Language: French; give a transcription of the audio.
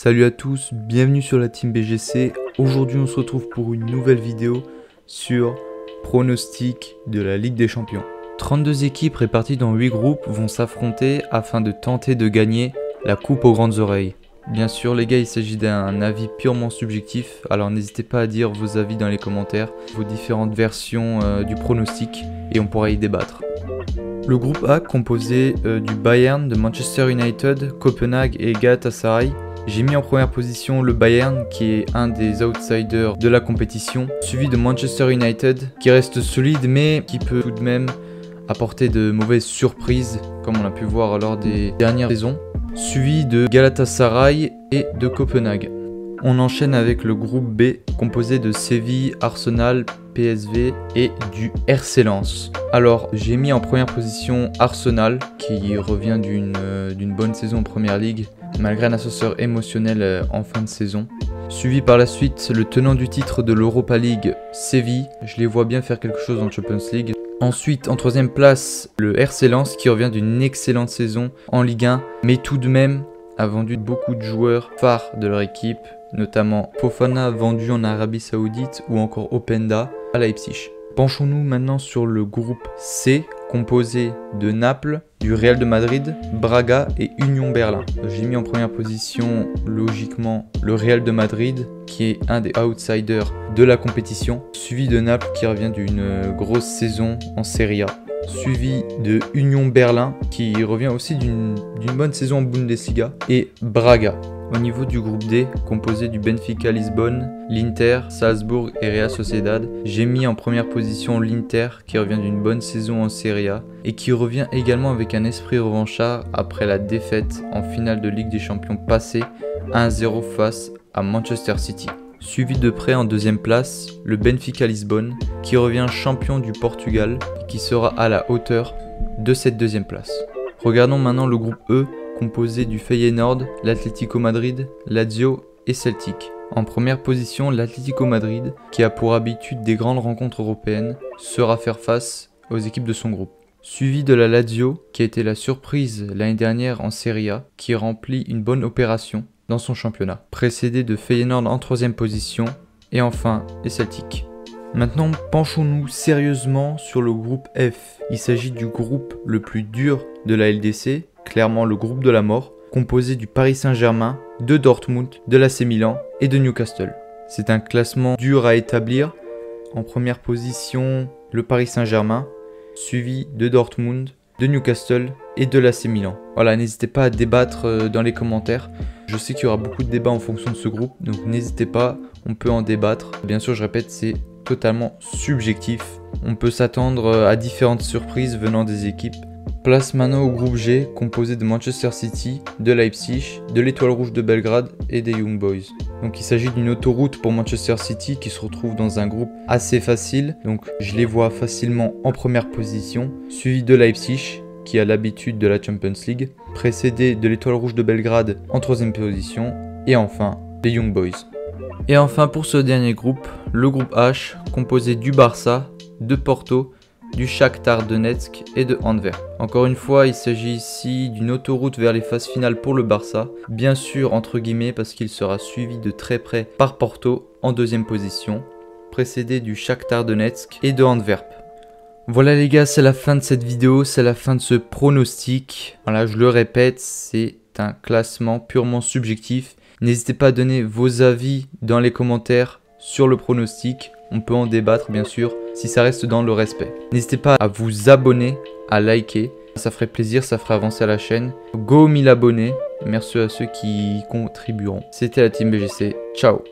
Salut à tous, bienvenue sur la team BGC. Aujourd'hui on se retrouve pour une nouvelle vidéo sur pronostic de la Ligue des Champions. 32 équipes réparties dans 8 groupes vont s'affronter afin de tenter de gagner la coupe aux grandes oreilles. Bien sûr les gars, il s'agit d'un avis purement subjectif, alors n'hésitez pas à dire vos avis dans les commentaires, vos différentes versions du pronostic et on pourra y débattre. Le groupe A composé du Bayern, de Manchester United, Copenhague et Galatasaray. J'ai mis en première position le Bayern qui est un des outsiders de la compétition, suivi de Manchester United qui reste solide mais qui peut tout de même apporter de mauvaises surprises comme on a pu voir lors des dernières saisons, suivi de Galatasaray et de Copenhague. On enchaîne avec le groupe B composé de Séville, Arsenal, PSV et du RC Lens. Alors j'ai mis en première position Arsenal qui revient d'une bonne saison en Première Ligue malgré un ascenseur émotionnel en fin de saison. Suivi par la suite le tenant du titre de l'Europa League, Séville. Je les vois bien faire quelque chose en Champions League. Ensuite en troisième place le RC Lens qui revient d'une excellente saison en Ligue 1 mais tout de même a vendu beaucoup de joueurs phares de leur équipe, notamment Fofana vendu en Arabie Saoudite ou encore Openda à Leipzig. Penchons-nous maintenant sur le groupe C composé de Naples, du Real de Madrid, Braga et Union Berlin. J'ai mis en première position logiquement le Real de Madrid qui est un des outsiders de la compétition, suivi de Naples qui revient d'une grosse saison en Serie A, suivi de Union Berlin qui revient aussi d'une bonne saison en Bundesliga et Braga. Au niveau du groupe D, composé du Benfica Lisbonne, l'Inter, Salzbourg et Real Sociedad, j'ai mis en première position l'Inter qui revient d'une bonne saison en Serie A et qui revient également avec un esprit revanchard après la défaite en finale de Ligue des Champions passée 1-0 face à Manchester City. Suivi de près en deuxième place, le Benfica Lisbonne qui revient champion du Portugal et qui sera à la hauteur de cette deuxième place. Regardons maintenant le groupe E composé du Feyenoord, l'Atlético Madrid, Lazio et Celtic. En première position, l'Atlético Madrid, qui a pour habitude des grandes rencontres européennes, sera faire face aux équipes de son groupe. Suivi de la Lazio, qui a été la surprise l'année dernière en Serie A, qui remplit une bonne opération dans son championnat. Précédé de Feyenoord en troisième position, et enfin les Celtic. Maintenant, penchons-nous sérieusement sur le groupe F. Il s'agit du groupe le plus dur de la LDC, clairement le groupe de la mort, composé du Paris Saint-Germain, de Dortmund, de l'AC Milan et de Newcastle. C'est un classement dur à établir. En première position, le Paris Saint-Germain, suivi de Dortmund, de Newcastle et de l'AC Milan. Voilà, n'hésitez pas à débattre dans les commentaires. Je sais qu'il y aura beaucoup de débats en fonction de ce groupe, donc n'hésitez pas, on peut en débattre. Bien sûr, je répète, c'est totalement subjectif. On peut s'attendre à différentes surprises venant des équipes. Place maintenant au groupe G, composé de Manchester City, de Leipzig, de l'Étoile Rouge de Belgrade et des Young Boys. Donc il s'agit d'une autoroute pour Manchester City qui se retrouve dans un groupe assez facile. Donc je les vois facilement en première position, suivi de Leipzig qui a l'habitude de la Champions League, précédé de l'Étoile Rouge de Belgrade en troisième position et enfin les Young Boys. Et enfin pour ce dernier groupe, le groupe H, composé du Barça, de Porto, du Shakhtar Donetsk et de Antwerp. Encore une fois, il s'agit ici d'une autoroute vers les phases finales pour le Barça, bien sûr entre guillemets parce qu'il sera suivi de très près par Porto en deuxième position, précédé du Shakhtar Donetsk et de Antwerp. Voilà les gars, c'est la fin de cette vidéo, c'est la fin de ce pronostic. Voilà, je le répète, c'est un classement purement subjectif. N'hésitez pas à donner vos avis dans les commentaires sur le pronostic. On peut en débattre bien sûr, si ça reste dans le respect. N'hésitez pas à vous abonner, à liker. Ça ferait plaisir, ça ferait avancer la chaîne. Go 1000 abonnés. Merci à ceux qui contribueront. C'était la team BGC. Ciao.